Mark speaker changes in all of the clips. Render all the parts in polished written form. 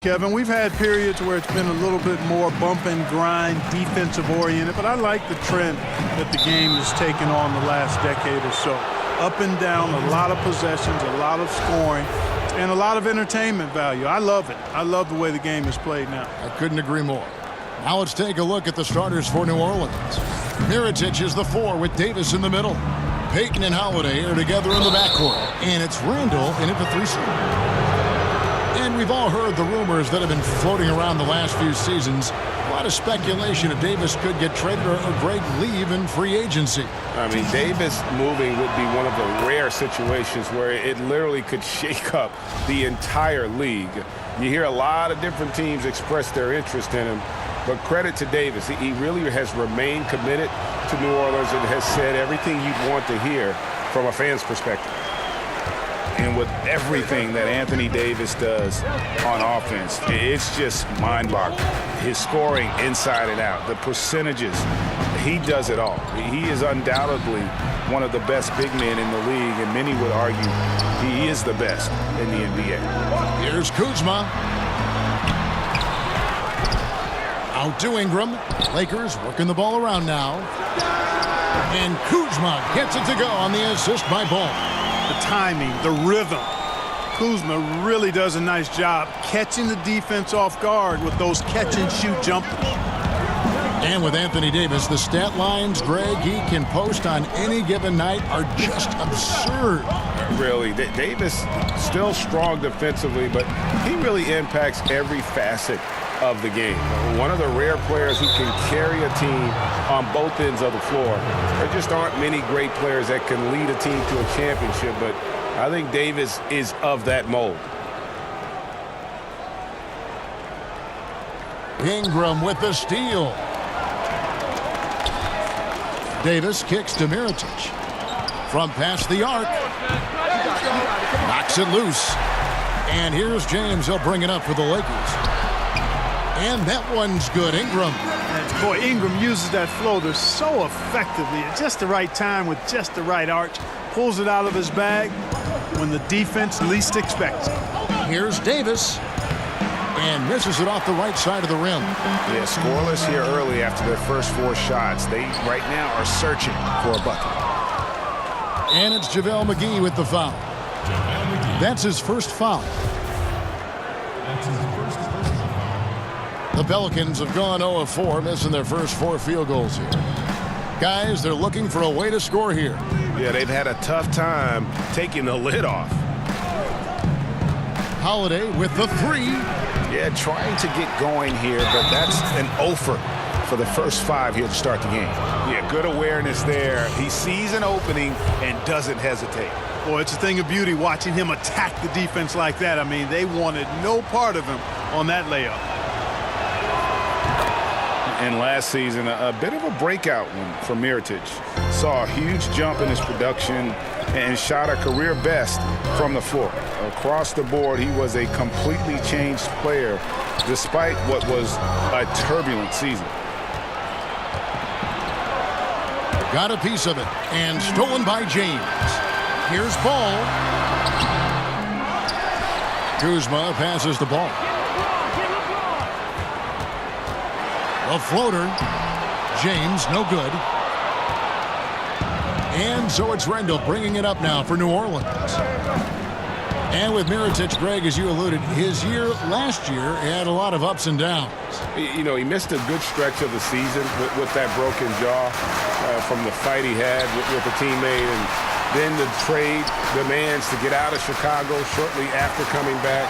Speaker 1: Kevin, we've had periods where it's been a little bit more bump and grind, defensive-oriented, but I like the trend that the game has taken on the last decade or so. Up and down, a lot of possessions, a lot of scoring, and a lot of entertainment value. I love it. I love the way the game is played now.
Speaker 2: I couldn't agree more. Now let's take a look at the starters for New Orleans. Mirotić is the 4 with Davis in the middle. Payton and Holiday are together in the backcourt, and it's Randall in at the 3 slot. And we've all heard the rumors that have been floating around the last few seasons. A lot of speculation if Davis could get traded or Greg leave in free agency.
Speaker 3: I mean, Davis moving would be one of the rare situations where it literally could shake up the entire league. You hear a lot of different teams express their interest in him, but credit to Davis. He really has remained committed to New Orleans and has said everything you'd want to hear from a fan's perspective. And with everything that Anthony Davis does on offense, it's just mind-boggling. His scoring inside and out, the percentages, he does it all. He is undoubtedly one of the best big men in the league, and many would argue he is the best in the NBA.
Speaker 2: Here's Kuzma. Out to Ingram. Lakers working the ball around now. And Kuzma gets it to go on the assist by Ball.
Speaker 1: The timing, the rhythm. Kuzma really does a nice job catching the defense off guard with those catch-and-shoot jumpers.
Speaker 2: And with Anthony Davis, the stat lines, Greg, he can post on any given night are just absurd.
Speaker 3: Really, Davis still strong defensively, but he really impacts every facet of the game. One of the rare players who can carry a team on both ends of the floor. There just aren't many great players that can lead a team to a championship, but I think Davis is of that mold.
Speaker 2: Ingram with the steal. Davis kicks to Mirotić. From past the arc. Knocks it loose. And here's James. He'll bring it up for the Lakers. And that one's good. Ingram.
Speaker 1: And boy, Ingram uses that floater so effectively at just the right time with just the right arch. Pulls it out of his bag when the defense least expects it.
Speaker 2: Here's Davis. And misses it off the right side of the rim.
Speaker 3: Yeah, scoreless here early after their first 4 shots. They right now are searching for a bucket.
Speaker 2: And it's JaVale McGee with the foul. That's his first foul. The Pelicans have gone 0 of 4, missing their first 4 field goals here. Guys, they're looking for a way to score here.
Speaker 3: Yeah, they've had a tough time taking the lid off.
Speaker 2: Holiday with the 3.
Speaker 3: Yeah, trying to get going here, but that's an offer for the first 5 here to start the game. Yeah, good awareness there. He sees an opening and doesn't hesitate.
Speaker 1: Boy, it's a thing of beauty watching him attack the defense like that. I mean, they wanted no part of him on that layup.
Speaker 3: And last season, a bit of a breakout one for Mirotić. Saw a huge jump in his production and shot a career best from the floor. Across the board, he was a completely changed player despite what was a turbulent season.
Speaker 2: Got a piece of it and stolen by James. Here's Ball. Kuzma passes the ball. A floater. James, no good. And so it's Randall bringing it up now for New Orleans. And with Mirotić, Greg, as you alluded, his year last year had a lot of ups and downs.
Speaker 3: You know, he missed a good stretch of the season with that broken jaw from the fight he had with a teammate. And then the trade demands to get out of Chicago shortly after coming back.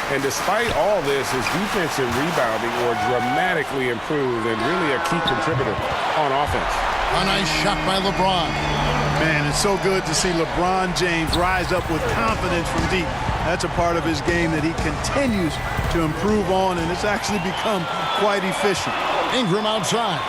Speaker 3: And despite all this, his defense and rebounding were dramatically improved and really a key contributor on offense.
Speaker 2: A nice shot by LeBron.
Speaker 1: Man, it's so good to see LeBron James rise up with confidence from deep. That's a part of his game that he continues to improve on, and it's actually become quite efficient.
Speaker 2: Ingram outside.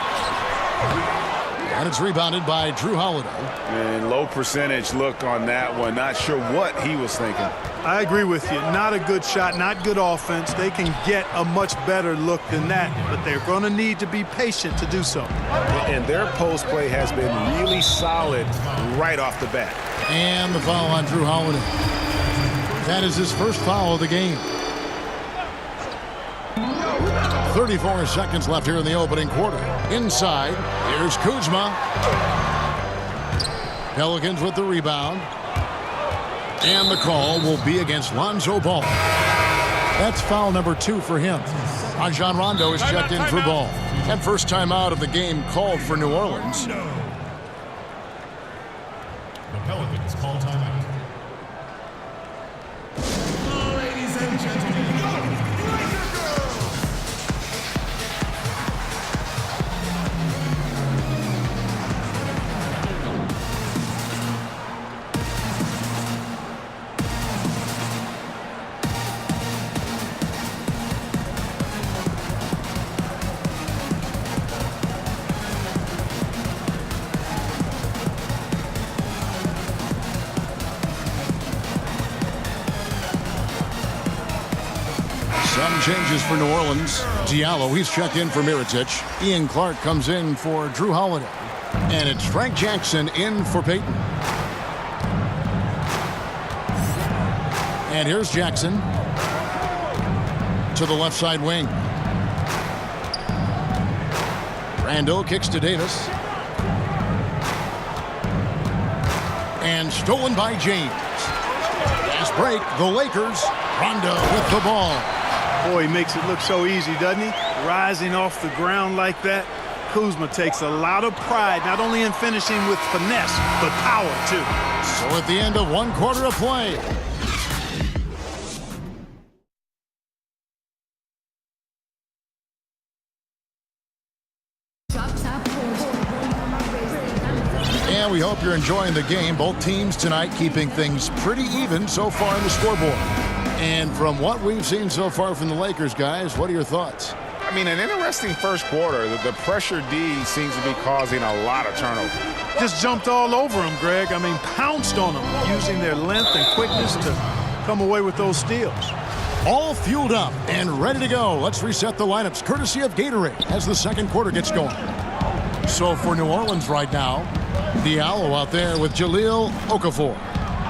Speaker 2: And it's rebounded by Drew Holiday.
Speaker 3: And low percentage look on that one. Not sure what he was thinking.
Speaker 1: I agree with you. Not a good shot, not good offense. They can get a much better look than that, but they're going to need to be patient to do so.
Speaker 3: And their post play has been really solid right off the bat.
Speaker 2: And the foul on Drew Holiday. That is his first foul of the game. 34 seconds left here in the opening quarter. Inside, here's Kuzma. Pelicans with the rebound. And the call will be against Lonzo Ball. That's foul number 2 for him. Rajon Rondo is checked in for Ball. And first time out of the game called for New Orleans.
Speaker 4: The Pelicans call timeout. Ladies and gentlemen,
Speaker 2: Some changes for New Orleans. Diallo, he's checked in for Mirotic. Ian Clark comes in for Drew Holiday. And it's Frank Jackson in for Payton. And here's Jackson to the left side wing. Randall kicks to Davis. And stolen by James. Fast break, the Lakers. Rondo with the ball.
Speaker 1: Boy, he makes it look so easy, doesn't he? Rising off the ground like that. Kuzma takes a lot of pride, not only in finishing with finesse, but power, too.
Speaker 2: So at the end of one quarter of play. And we hope you're enjoying the game. Both teams tonight keeping things pretty even so far on the scoreboard. And from what we've seen so far from the Lakers, guys, what are your thoughts?
Speaker 3: I mean, an interesting first quarter. The pressure D seems to be causing a lot of turnover.
Speaker 1: Just jumped all over him, Greg. I mean, pounced on him, using their length and quickness to come away with those steals.
Speaker 2: All fueled up and ready to go. Let's reset the lineups, courtesy of Gatorade, as the second quarter gets going. So for New Orleans right now, Diallo out there with Jahlil Okafor.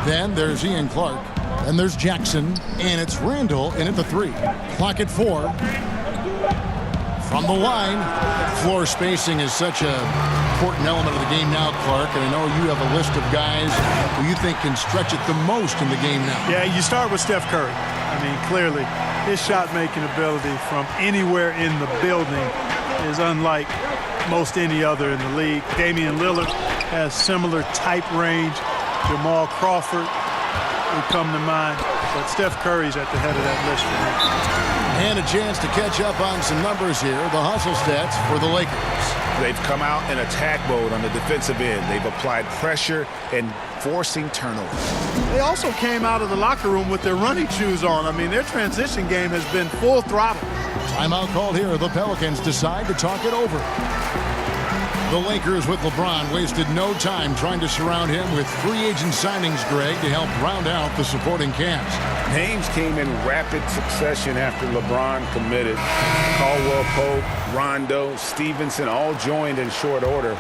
Speaker 2: Then there's Ian Clark. And there's Jackson, and it's Randall in at the 3. Clock at 4. From the line, floor spacing is such an important element of the game now, Clark. And I know you have a list of guys who you think can stretch it the most in the game now.
Speaker 1: Yeah, you start with Steph Curry. I mean, clearly, his shot-making ability from anywhere in the building is unlike most any other in the league. Damian Lillard has similar type range. Jamal Crawford would come to mind, but Steph Curry's at the head of that list for me.
Speaker 2: And a chance to catch up on some numbers here. The hustle stats for the Lakers.
Speaker 3: They've come out in attack mode on the defensive end. They've applied pressure and forcing turnovers.
Speaker 1: They also came out of the locker room with their running shoes on. I mean, their transition game has been full throttle.
Speaker 2: Timeout called here. The Pelicans decide to talk it over. The Lakers with LeBron wasted no time trying to surround him with free agent signings, Greg, to help round out the supporting cast.
Speaker 3: Names came in rapid succession after LeBron committed. Caldwell Pope, Rondo, Stevenson all joined in short order.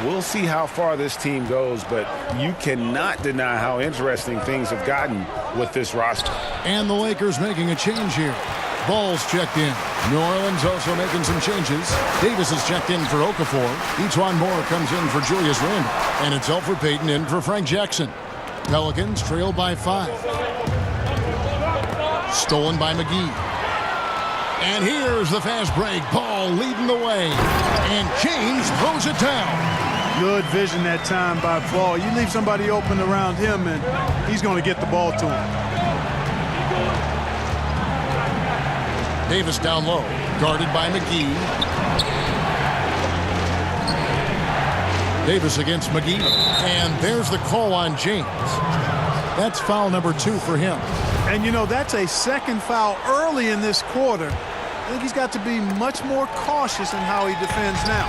Speaker 3: We'll see how far this team goes, but you cannot deny how interesting things have gotten with this roster.
Speaker 2: And the Lakers making a change here. Ball's checked in. New Orleans also making some changes. Davis is checked in for Okafor. Etuan Moore comes in for Julius Randle. And it's Elfrid Payton in for Frank Jackson. Pelicans trail by 5. Stolen by McGee. And here's the fast break. Ball leading the way. And James throws it down.
Speaker 1: Good vision that time by Ball. You leave somebody open around him, and he's going to get the ball to him.
Speaker 2: Davis down low, guarded by McGee. Davis against McGee. And there's the call on James. That's foul number 2 for him.
Speaker 1: And, you know, that's a second foul early in this quarter. I think he's got to be much more cautious in how he defends now.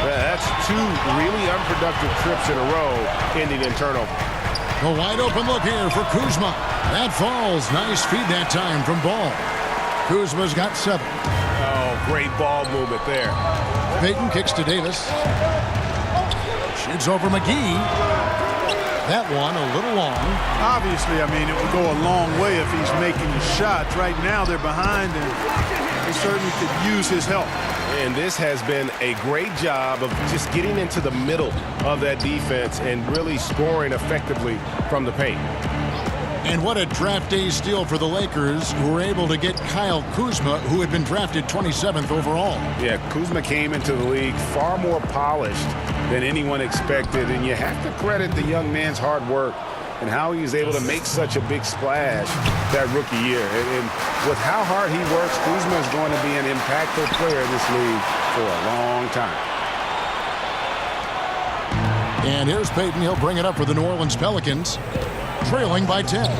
Speaker 3: Yeah, that's 2 really unproductive trips in a row, ending in turnover.
Speaker 2: A wide open look here for Kuzma. That falls. Nice feed that time from Ball. Kuzma's got 7.
Speaker 3: Oh, great ball movement there.
Speaker 2: Payton kicks to Davis. Shoots over McGee. That one a little long.
Speaker 1: Obviously, I mean, it would go a long way if he's making the shots. Right now, they're behind, and they certainly could use his help.
Speaker 3: And this has been a great job of just getting into the middle of that defense and really scoring effectively from the paint.
Speaker 2: And what a draft day steal for the Lakers, who were able to get Kyle Kuzma, who had been drafted 27th overall.
Speaker 3: Yeah, Kuzma came into the league far more polished than anyone expected, and you have to credit the young man's hard work and how he was able to make such a big splash that rookie year. And with how hard he works, Kuzma is going to be an impactful player in this league for a long time.
Speaker 2: And here's Payton. He'll bring it up for the New Orleans Pelicans, trailing by 10.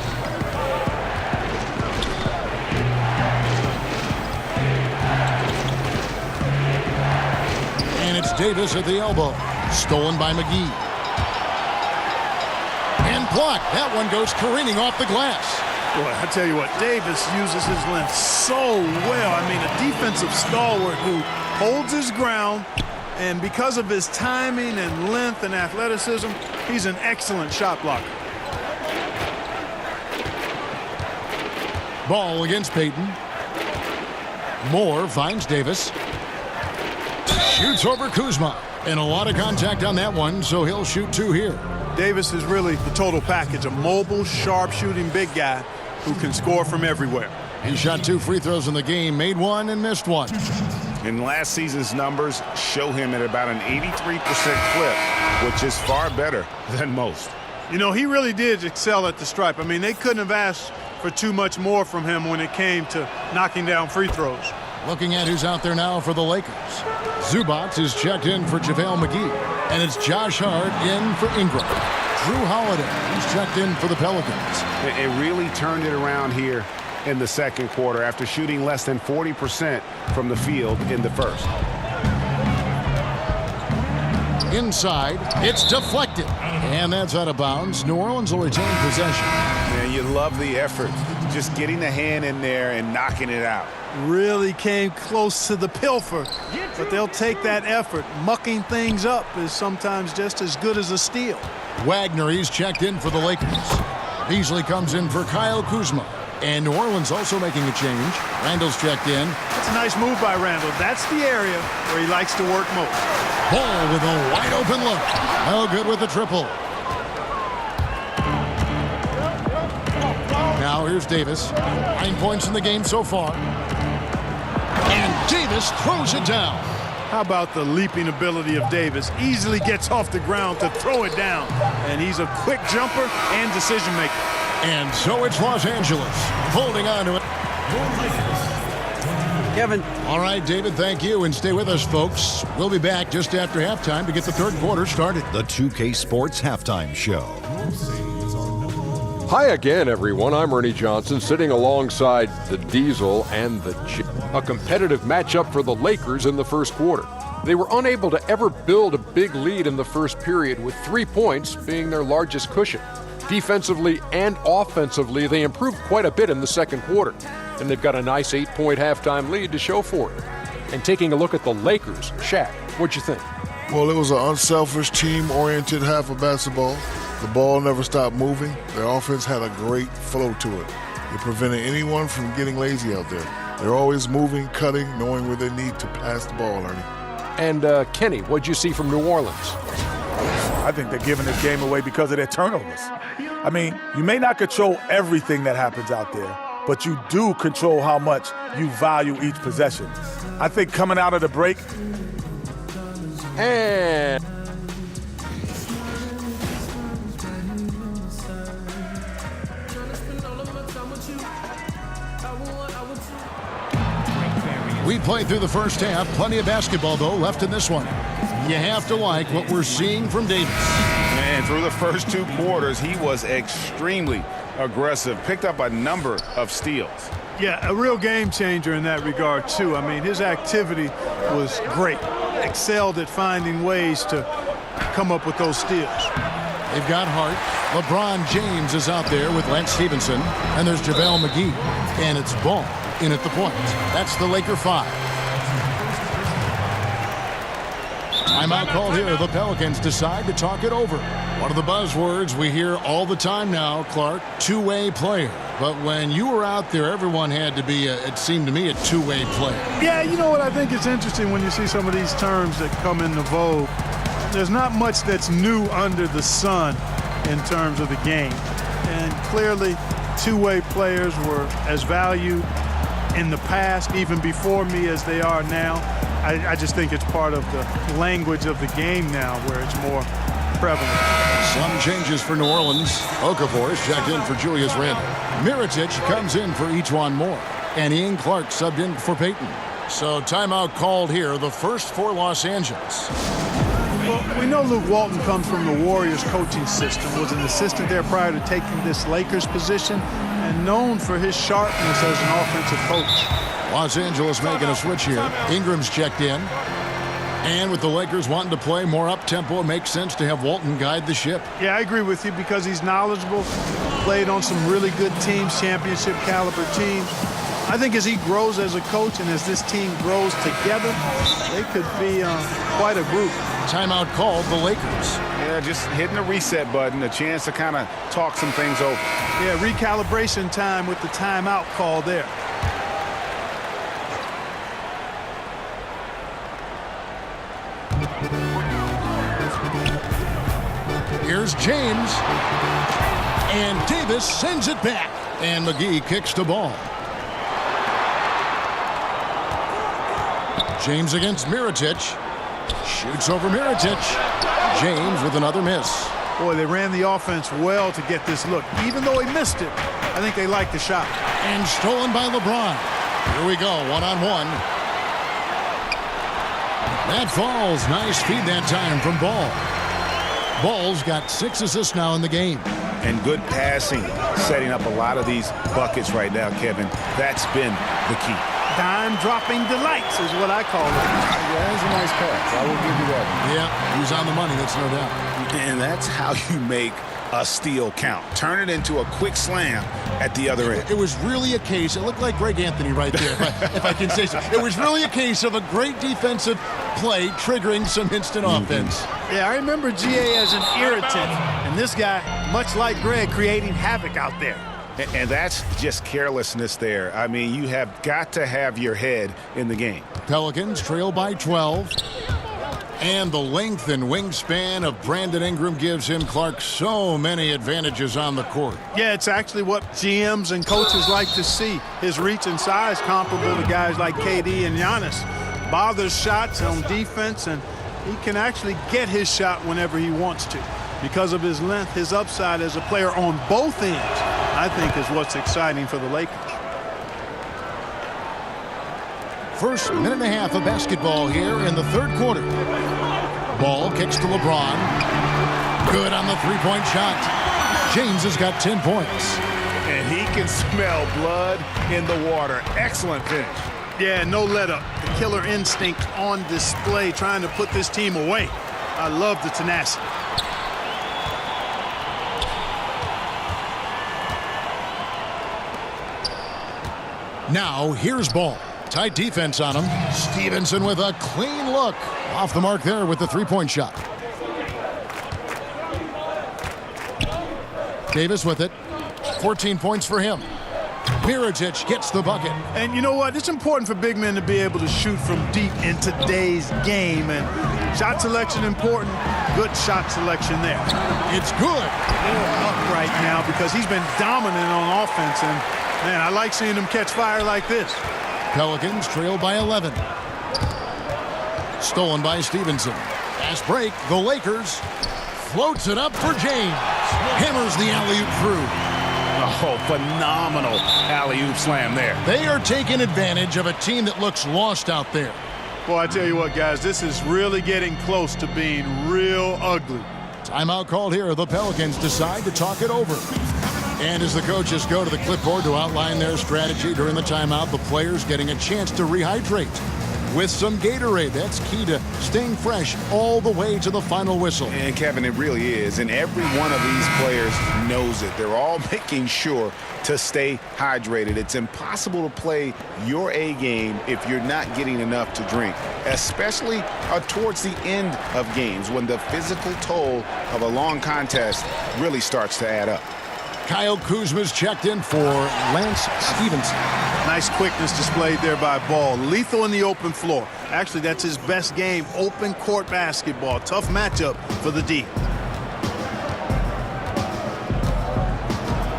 Speaker 2: And it's Davis at the elbow. Stolen by McGee. And blocked. That one goes careening off the glass.
Speaker 1: Boy, I tell you what, Davis uses his length so well. I mean, a defensive stalwart who holds his ground, and because of his timing and length and athleticism, he's an excellent shot blocker.
Speaker 2: Ball against Payton. Moore finds Davis. Shoots over Kuzma. And a lot of contact on that one, so he'll shoot 2 here.
Speaker 1: Davis is really the total package, a mobile, sharp-shooting big guy who can score from everywhere.
Speaker 2: He shot 2 free throws in the game, made 1 and missed 1.
Speaker 3: And last season's numbers show him at about an 83% clip, which is far better than most.
Speaker 1: You know, he really did excel at the stripe. I mean, they couldn't have asked for too much more from him when it came to knocking down free throws.
Speaker 2: Looking at who's out there now for the Lakers. Zubac is checked in for JaVale McGee. And it's Josh Hart in for Ingram. Drew Holiday is checked in for the Pelicans.
Speaker 3: It really turned it around here in the second quarter after shooting less than 40% from the field in the first.
Speaker 2: Inside, it's deflected. And that's out of bounds. New Orleans will retain possession.
Speaker 3: Man, you love the effort. Just getting the hand in there and knocking it out.
Speaker 1: Really came close to the pilfer, but they'll take that effort. Mucking things up is sometimes just as good as a steal.
Speaker 2: Wagner, he's checked in for the Lakers. Beasley comes in for Kyle Kuzma. And New Orleans also making a change. Randall's checked in.
Speaker 1: That's a nice move by Randall. That's the area where he likes to work most.
Speaker 2: Ball with a wide open look. No good with the triple. Now here's Davis. 9 points in the game so far. And Davis throws it down.
Speaker 1: How about the leaping ability of Davis? Easily gets off the ground to throw it down. And he's a quick jumper and decision maker.
Speaker 2: And so it's Los Angeles holding on to it.
Speaker 5: Kevin.
Speaker 2: All right, David, thank you. And stay with us, folks. We'll be back just after halftime to get the third quarter started.
Speaker 6: The 2K Sports Halftime Show.
Speaker 7: Hi again, everyone. I'm Ernie Johnson, sitting alongside the Diesel and the Chip. A competitive matchup for the Lakers in the first quarter. They were unable to ever build a big lead in the first period, with 3 points being their largest cushion. Defensively and offensively, they improved quite a bit in the second quarter, and they've got a nice 8-point halftime lead to show for it. And taking a look at the Lakers, Shaq, what'd you think?
Speaker 8: Well, it was an unselfish, team-oriented half of basketball. The ball never stopped moving. Their offense had a great flow to it. It prevented anyone from getting lazy out there. They're always moving, cutting, knowing where they need to pass the ball, Ernie.
Speaker 7: And Kenny, what'd you see from New Orleans?
Speaker 9: I think they're giving this game away because of their turnovers. I mean, you may not control everything that happens out there, but you do control how much you value each possession. I think coming out of the break.
Speaker 7: And
Speaker 2: we played through the first half. Plenty of basketball, though, left in this one. You have to like what we're seeing from Davis.
Speaker 3: Man, through the first 2 quarters, he was extremely aggressive, picked up a number of steals.
Speaker 1: Yeah, a real game changer in that regard, too. I mean, his activity was great. Excelled at finding ways to come up with those steals.
Speaker 2: They've got Hart. LeBron James is out there with Lance Stevenson. And there's JaVale McGee. And it's Ball in at the point. That's the Laker 5. Timeout called here. The Pelicans decide to talk it over. One of the buzzwords we hear all the time now, Clark, two-way player. But when you were out there, everyone had to be, it seemed to me, a two-way player.
Speaker 1: Yeah, you know what? I think it's interesting when you see some of these terms that come into vogue. There's not much that's new under the sun in terms of the game. And clearly, two-way players were as valued in the past, even before me, as they are now. I just think it's part of the language of the game now where it's more prevalent.
Speaker 2: Some changes for New Orleans. Okafor is checked in for Julius Randle. Mirotic comes in for Ejuan Moore. And Ian Clark subbed in for Payton. So timeout called here, the first for Los Angeles.
Speaker 1: Well, we know Luke Walton comes from the Warriors coaching system, was an assistant there prior to taking this Lakers position, and known for his sharpness as an offensive coach.
Speaker 2: Los Angeles making a switch here. Ingram's checked in. And with the Lakers wanting to play more up-tempo, it makes sense to have Walton guide the ship.
Speaker 1: Yeah, I agree with you because he's knowledgeable, played on some really good teams, championship caliber teams. I think as he grows as a coach and as this team grows together, they could be quite a group.
Speaker 2: Timeout called the Lakers.
Speaker 3: Yeah, just hitting the reset button, a chance to kind of talk some things over.
Speaker 1: Yeah, recalibration time with the timeout call there.
Speaker 2: Here's James. And Davis sends it back. And McGee kicks the ball. James against Mirotic. Shoots over Mirotic. James with another miss.
Speaker 1: Boy, they ran the offense well to get this look. Even though he missed it, I think they liked the shot.
Speaker 2: And stolen by LeBron. Here we go, one-on-one. That falls. Nice feed that time from Ball. Ball's got 6 assists now in the game.
Speaker 3: And good passing, setting up a lot of these buckets right now, Kevin. That's been the key.
Speaker 1: Dime-dropping delights is what I call it.
Speaker 3: Yeah, that's a nice pass. I will give you that.
Speaker 2: Yeah, he's on the money, that's no doubt.
Speaker 3: And that's how you make a steal count. Turn it into a quick slam at the other end.
Speaker 2: It was really a case, it looked like Greg Anthony right there, if I can say so. It was really a case of a great defensive play triggering some instant offense.
Speaker 1: Yeah, I remember GA as an irritant, and this guy, much like Greg, creating havoc out there.
Speaker 3: And that's just carelessness there. I mean, you have got to have your head in the game.
Speaker 2: Pelicans trail by 12. And the length and wingspan of Brandon Ingram gives him, Clark, so many advantages on the court.
Speaker 1: Yeah, it's actually what GMs and coaches like to see. His reach and size comparable to guys like KD and Giannis. Bothers shots on defense, and he can actually get his shot whenever he wants to. Because of his length, his upside as a player on both ends, I think, is what's exciting for the Lakers.
Speaker 2: First minute and a half of basketball here in the third quarter. Ball kicks to LeBron. Good on the three-point shot. James has got 10 points.
Speaker 3: And he can smell blood in the water. Excellent finish.
Speaker 1: Yeah, no let up. The killer instinct on display, trying to put this team away. I love the tenacity.
Speaker 2: Now, here's Ball. Tight defense on him. Stevenson with a clean look. Off the mark there with the three-point shot. Davis with it. 14 points for him. Mirotic gets the bucket.
Speaker 1: And you know what? It's important for big men to be able to shoot from deep in today's game. And shot selection important. Good shot selection there.
Speaker 2: It's good.
Speaker 1: They're up right now because he's been dominant on offense. And, man, I like seeing him catch fire like this.
Speaker 2: Pelicans trail by 11. Stolen by Stevenson. Fast break. The Lakers floats it up for James. Hammers the alley-oop through.
Speaker 3: Oh, phenomenal alley-oop slam there.
Speaker 2: They are taking advantage of a team that looks lost out there.
Speaker 1: Boy, I tell you what, guys, this is really getting close to being real ugly.
Speaker 2: Timeout called here. The Pelicans decide to talk it over. And as the coaches go to the clipboard to outline their strategy during the timeout, the players getting a chance to rehydrate. with some Gatorade. That's key to staying fresh all the way to the final whistle.
Speaker 3: And Kevin, it really is. And every one of these players knows it. They're all making sure to stay hydrated. It's impossible to play your A game if you're not getting enough to drink, especially towards the end of games when the physical toll of a long contest really starts to add up.
Speaker 2: Kyle Kuzma's checked in for Lance Stevenson.
Speaker 1: Nice quickness displayed there by Ball. Lethal in the open floor. Actually, that's his best game, open court basketball. Tough matchup for the D.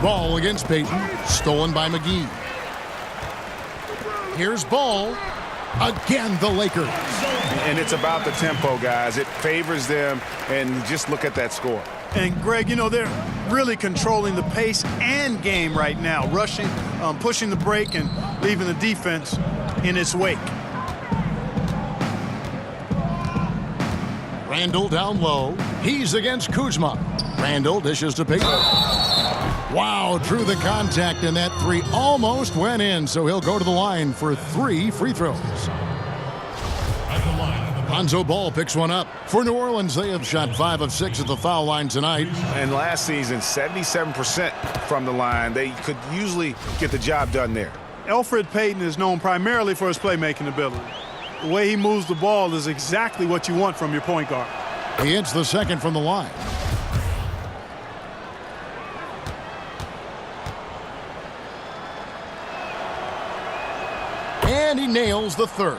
Speaker 2: Ball against Payton, stolen by McGee. Here's Ball. Again, the Lakers.
Speaker 3: And it's about the tempo, guys. It favors them, and just look at that score.
Speaker 1: And, Greg, you know, they're really controlling the pace and game right now, rushing, pushing the break, and leaving the defense in its wake.
Speaker 2: Randall down low. He's against Kuzma. Randall dishes to Payton. Wow, through the contact, and that three almost went in, so he'll go to the line for 3 free throws. Lonzo Ball picks one up. For New Orleans, they have shot 5 of 6 at the foul line tonight.
Speaker 3: And last season, 77% from the line. They could usually get the job done there.
Speaker 1: Elfrid Payton is known primarily for his playmaking ability. The way he moves the ball is exactly what you want from your point guard.
Speaker 2: He hits the second from the line. And he nails the third.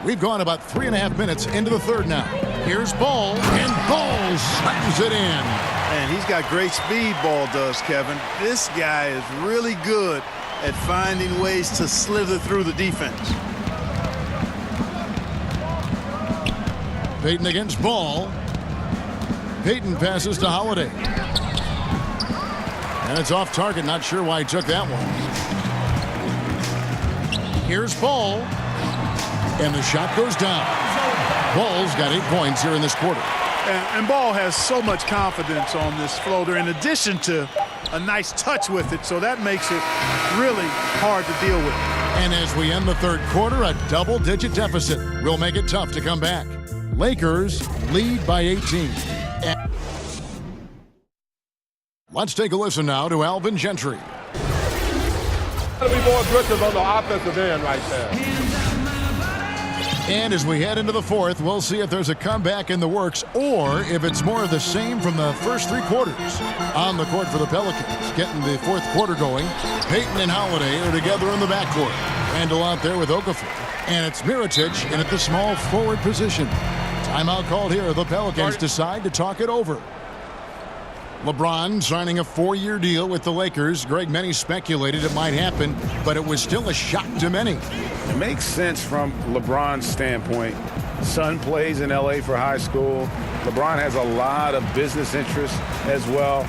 Speaker 2: We've gone about 3.5 minutes into the third now. Here's Ball, and Ball slams it in.
Speaker 1: And he's got great speed, Ball does, Kevin. This guy is really good at finding ways to slither through the defense.
Speaker 2: Payton against Ball. Payton passes to Holiday. And it's off target. Not sure why he took that one. Here's Ball. And the shot goes down. Ball's got 8 points here in this quarter.
Speaker 1: And Ball has so much confidence on this floater in addition to a nice touch with it, so that makes it really hard to deal with.
Speaker 2: And as we end the third quarter, a double-digit deficit will make it tough to come back. Lakers lead by 18. Let's take a listen now to Alvin Gentry.
Speaker 7: Got to be more aggressive on the offensive end right there.
Speaker 2: And as we head into the fourth, we'll see if there's a comeback in the works or if it's more of the same from the first 3 quarters. On the court for the Pelicans, getting the fourth quarter going. Payton and Holiday are together in the backcourt. Randall out there with Okafor. And it's Mirotic in at the small forward position. Timeout called here. The Pelicans decide to talk it over. LeBron signing a 4-year deal with the Lakers. Greg, many speculated it might happen, but it was still a shock to many.
Speaker 3: It makes sense from LeBron's standpoint. Son plays in LA for high school. LeBron has a lot of business interests as well.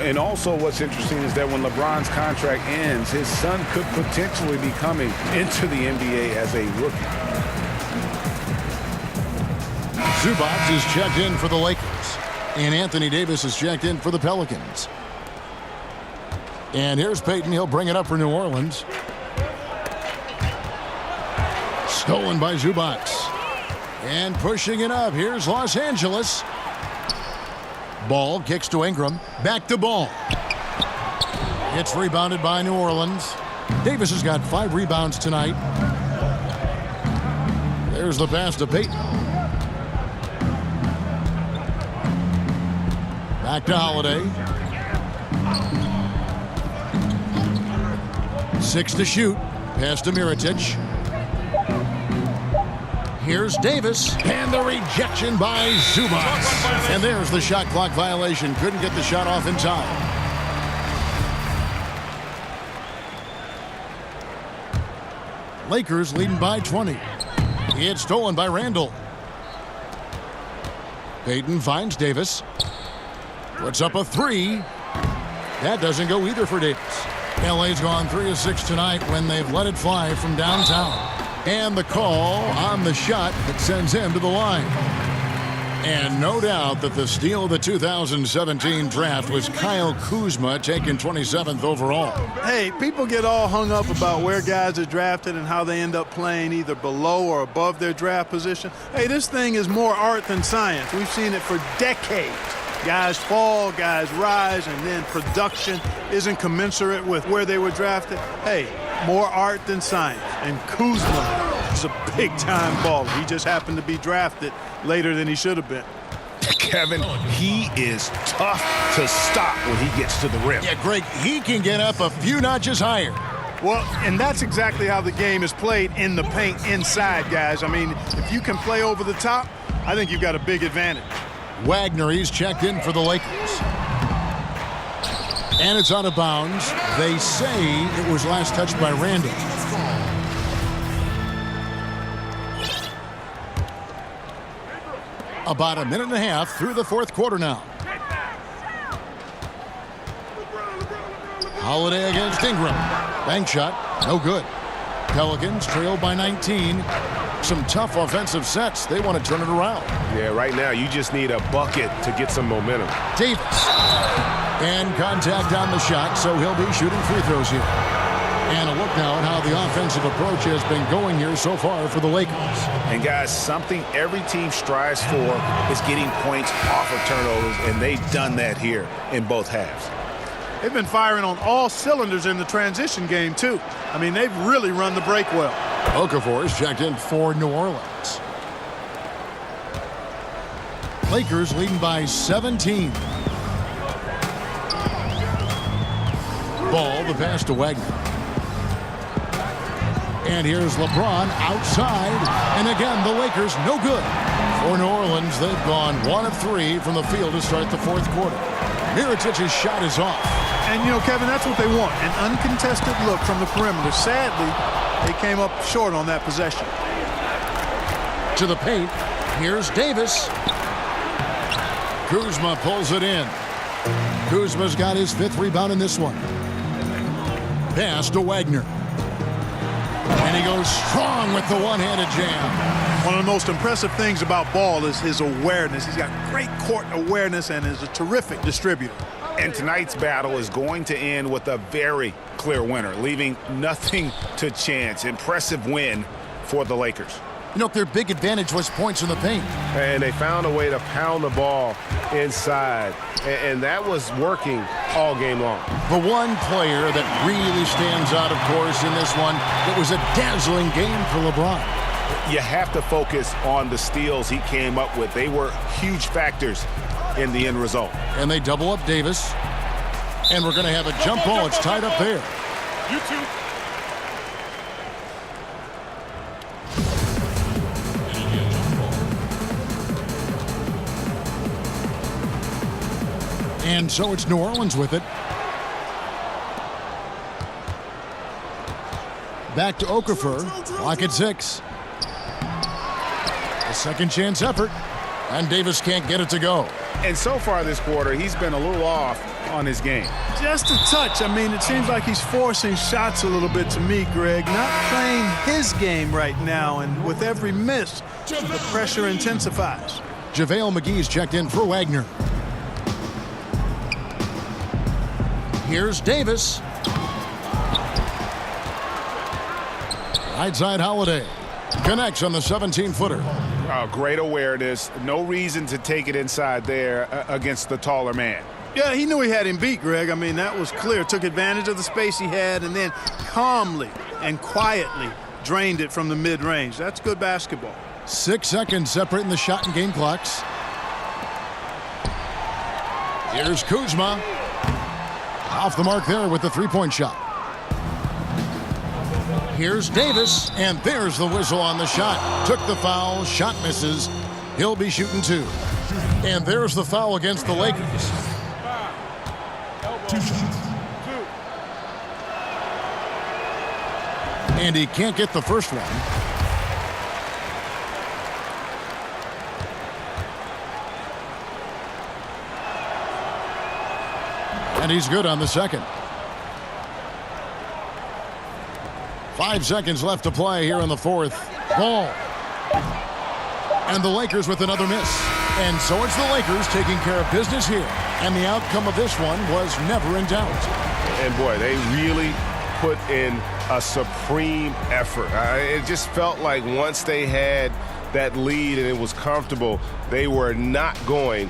Speaker 3: And also what's interesting is that when LeBron's contract ends, his son could potentially be coming into the NBA as a rookie.
Speaker 2: Zubac is checked in for the Lakers. And Anthony Davis is checked in for the Pelicans. And here's Payton. He'll bring it up for New Orleans. Stolen by Zubac. And pushing it up. Here's Los Angeles. Ball kicks to Ingram. Back to Ball. It's rebounded by New Orleans. Davis has got 5 rebounds tonight. There's the pass to Payton. Back to Holiday. 6 to shoot. Pass to Mirotic. Here's Davis. And the rejection by Zubac. And there's the shot clock violation. Couldn't get the shot off in time. Lakers leading by 20. It's stolen by Randall. Payton finds Davis. Puts up a 3. That doesn't go either for Davis. LA's gone 3 of 6 tonight when they've let it fly from downtown. And the call on the shot that sends him to the line. And no doubt that the steal of the 2017 draft was Kyle Kuzma, taken 27th overall.
Speaker 1: Hey, people get all hung up about where guys are drafted and how they end up playing either below or above their draft position. Hey, this thing is more art than science. We've seen it for decades. Guys fall, guys rise, and then production isn't commensurate with where they were drafted. Hey, more art than science. And Kuzma is a big-time baller. He just happened to be drafted later than he should have been.
Speaker 5: Kevin, he is tough to stop when he gets to the rim.
Speaker 2: Yeah, Greg, he can get up a few notches higher.
Speaker 1: Well, and that's exactly how the game is played in the paint inside, guys. I mean, if you can play over the top, I think you've got a big advantage.
Speaker 2: Wagner, he's checked in for the Lakers. And it's out of bounds. They say it was last touched by Randall. About a minute and a half through the fourth quarter now. Holiday against Ingram. Bank shot, no good. Pelicans trail by 19. Some tough offensive sets. They want to turn it around.
Speaker 3: Yeah, right now you just need a bucket to get some momentum.
Speaker 2: Davis. And contact on the shot, so he'll be shooting free throws here. And a look now at how the offensive approach has been going here so far for the Lakers.
Speaker 5: And guys, something every team strives for is getting points off of turnovers, and they've done that here in both halves.
Speaker 1: They've been firing on all cylinders in the transition game, too. I mean, they've really run the break well.
Speaker 2: Okafor is checked in for New Orleans. Lakers leading by 17. Ball, the pass to Wagner. And here's LeBron outside. And again, the Lakers no good. For New Orleans, they've gone 1 of 3 from the field to start the fourth quarter. Mirotic's shot is off.
Speaker 1: And, you know, Kevin, that's what they want. An uncontested look from the perimeter. Sadly, they came up short on that possession.
Speaker 2: To the paint. Here's Davis. Kuzma pulls it in. Kuzma's got his 5th rebound in this one. Pass to Wagner. And he goes strong with the one-handed jam.
Speaker 1: One of the most impressive things about Ball is his awareness. He's got great court awareness and is a terrific distributor.
Speaker 5: And tonight's battle is going to end with a very clear winner, leaving nothing to chance. Impressive win for the Lakers.
Speaker 2: You know, their big advantage was points in the paint.
Speaker 3: And they found a way to pound the ball inside. And that was working all game long.
Speaker 2: The one player that really stands out, of course, in this one, it was a dazzling game for LeBron.
Speaker 5: You have to focus on the steals he came up with. They were huge factors in the end result.
Speaker 2: And they double up Davis. And we're going to have a jump ball. It's tied up there.
Speaker 9: You two.
Speaker 2: And so it's New Orleans with it. Back to Okafor. Clock at 6. A second chance effort. And Davis can't get it to go.
Speaker 3: And so far this quarter, he's been a little off on his game.
Speaker 1: Just a touch. I mean, it seems like he's forcing shots a little bit to me, Greg. Not playing his game right now. And with every miss, the pressure intensifies.
Speaker 2: JaVale McGee's checked in for Wagner. Here's Davis. Right side Holiday. Connects on the 17-footer.
Speaker 5: Great awareness. No reason to take it inside there against the taller man.
Speaker 1: Yeah, he knew he had him beat, Greg. I mean, that was clear. Took advantage of the space he had and then calmly and quietly drained it from the mid-range. That's good basketball.
Speaker 2: 6 seconds separating the shot and game clocks. Here's Kuzma. Off the mark there with the three-point shot. Here's Davis, and there's the whistle on the shot. Took the foul, shot misses. He'll be shooting 2. And there's the foul against the Lakers.
Speaker 4: 2 shots.
Speaker 2: And he can't get the first one. And he's good on the second. 5 seconds left to play here in the fourth. Ball. And the Lakers with another miss. And so it's the Lakers taking care of business here. And the outcome of this one was never in doubt.
Speaker 3: And boy, they really put in a supreme effort. It just felt like once they had that lead and it was comfortable, they were not going